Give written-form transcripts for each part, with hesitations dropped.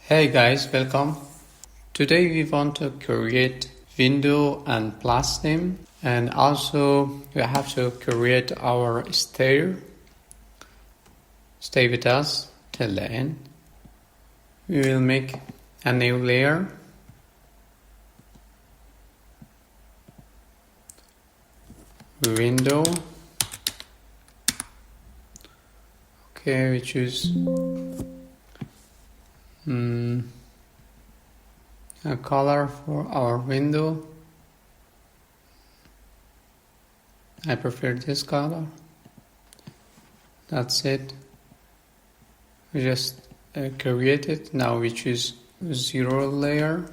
Hey guys, welcome. Today we want to create window and plus name, and also we have to create our stair. Stay with us till the end. We will make a new layer. Window. Okay, we choose a color for our window. I prefer this color. That's it. We just create it. Now we choose zero layer,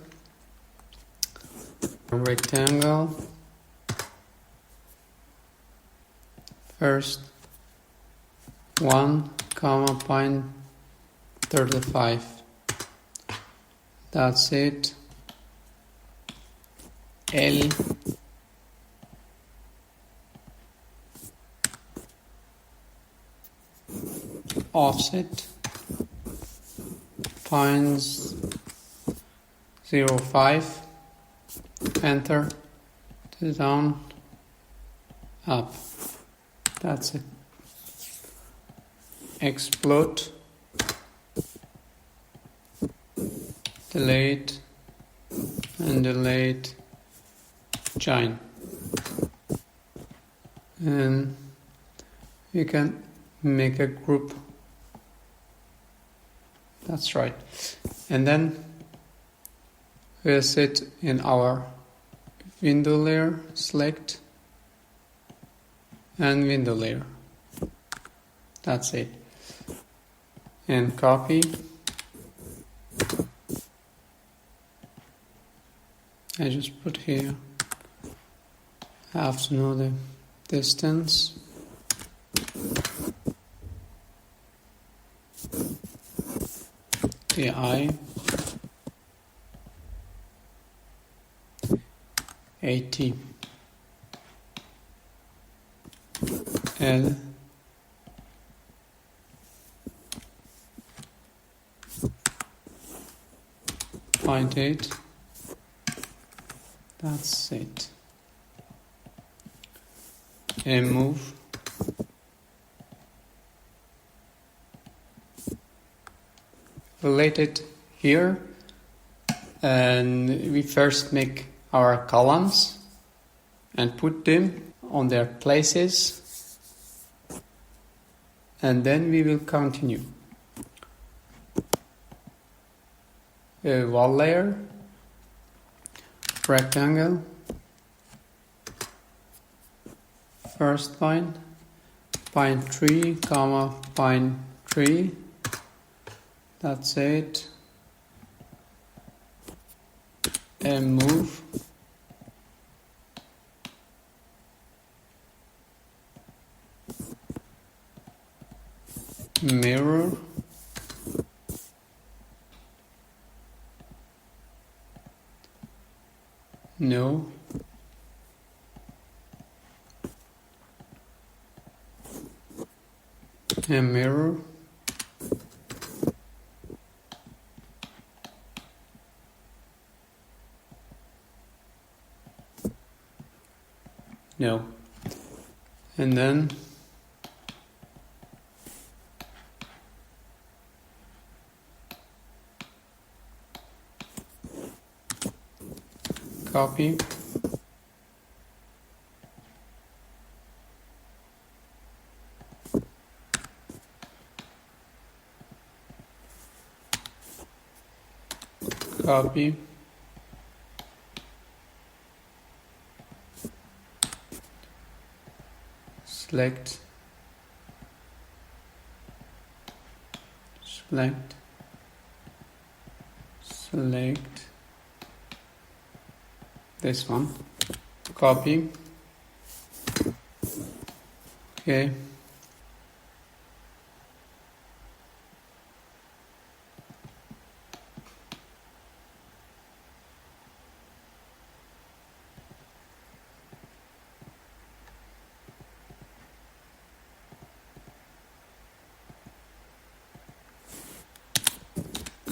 rectangle, first 1, 0.35. That's it. L offset finds 0.5, enter, to down, up. That's it. Explode, delete, and delete, join. And you can make a group. That's right. And then we'll sit in our window layer, select, and window layer. That's it. And copy. I just put here. I have to know the distance. The I 80 L 0.8. That's it. And move. Relate it here, and we first make our columns and put them on their places, and then we will continue. A wall layer, rectangle, first line, 0.3, 0.3. That's it. And move. Mirror. No. And mirror. No. And then copy. Copy. Select, select, select this one, copy, okay,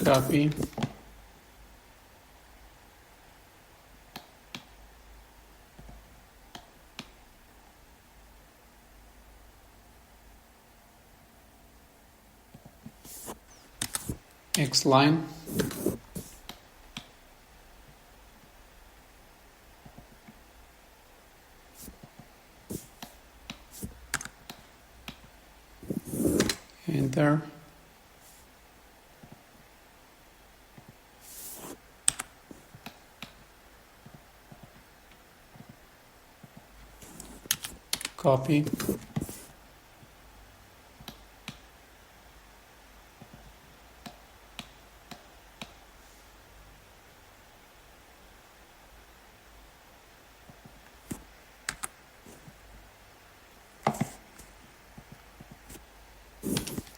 copy, X line, enter, copy,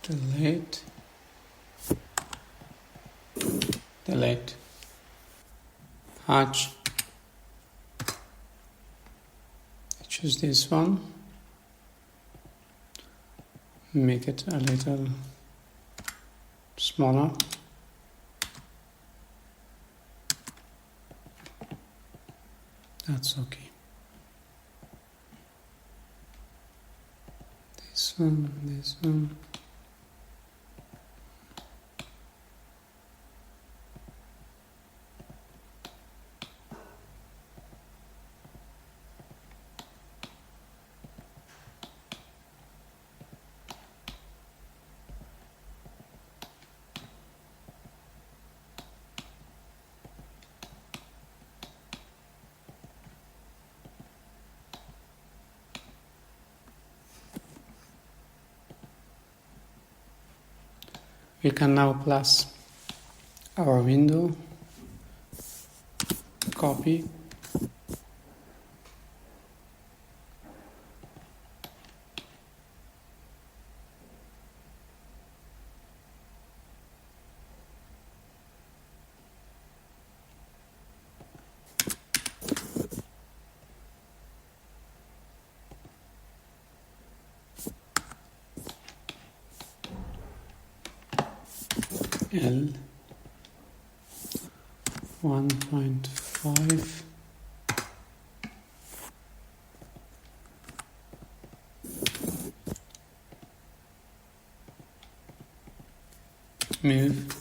delete, delete, hatch, choose this one, make it a little smaller, that's okay. This one. We can now place our window, copy, L 1.5, move,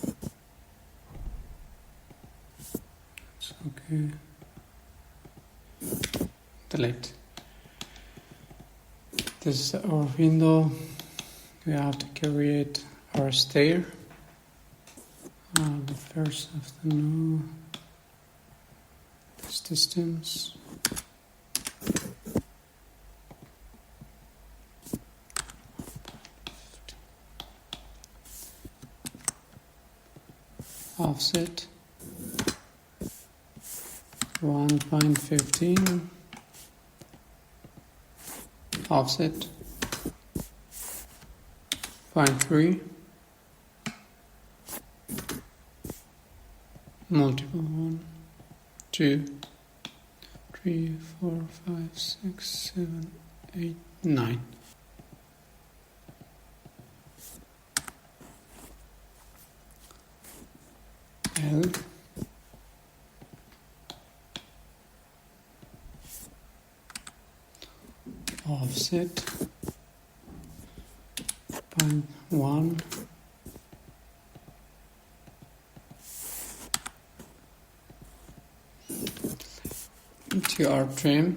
it's okay, delete. This is our window. We have to create our stair. The first of the know this distance. Offset 1.15, offset 0.3, multiple 1, 2, 3, 4, 5, 6, 7, 8, 9. L offset 0.1, to our trim,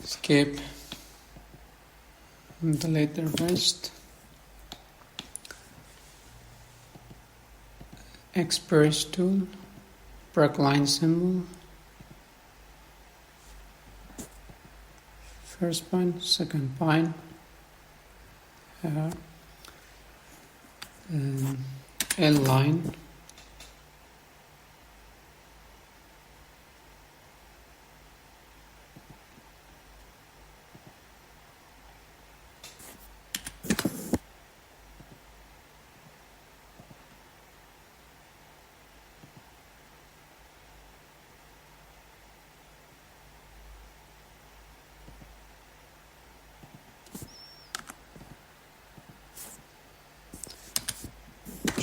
escape, delete the rest, express tool, break line symbol, first point, second point, L line,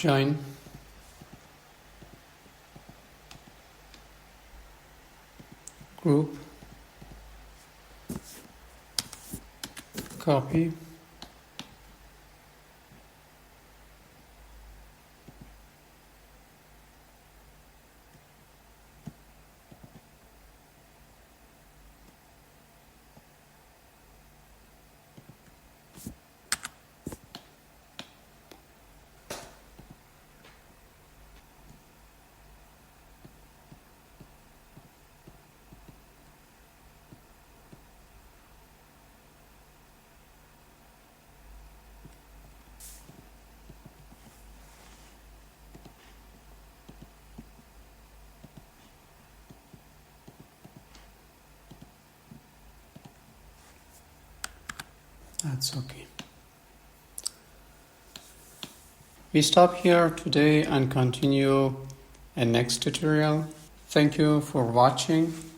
join, group, copy, that's okay. We stop here today and continue in next tutorial. Thank you for watching.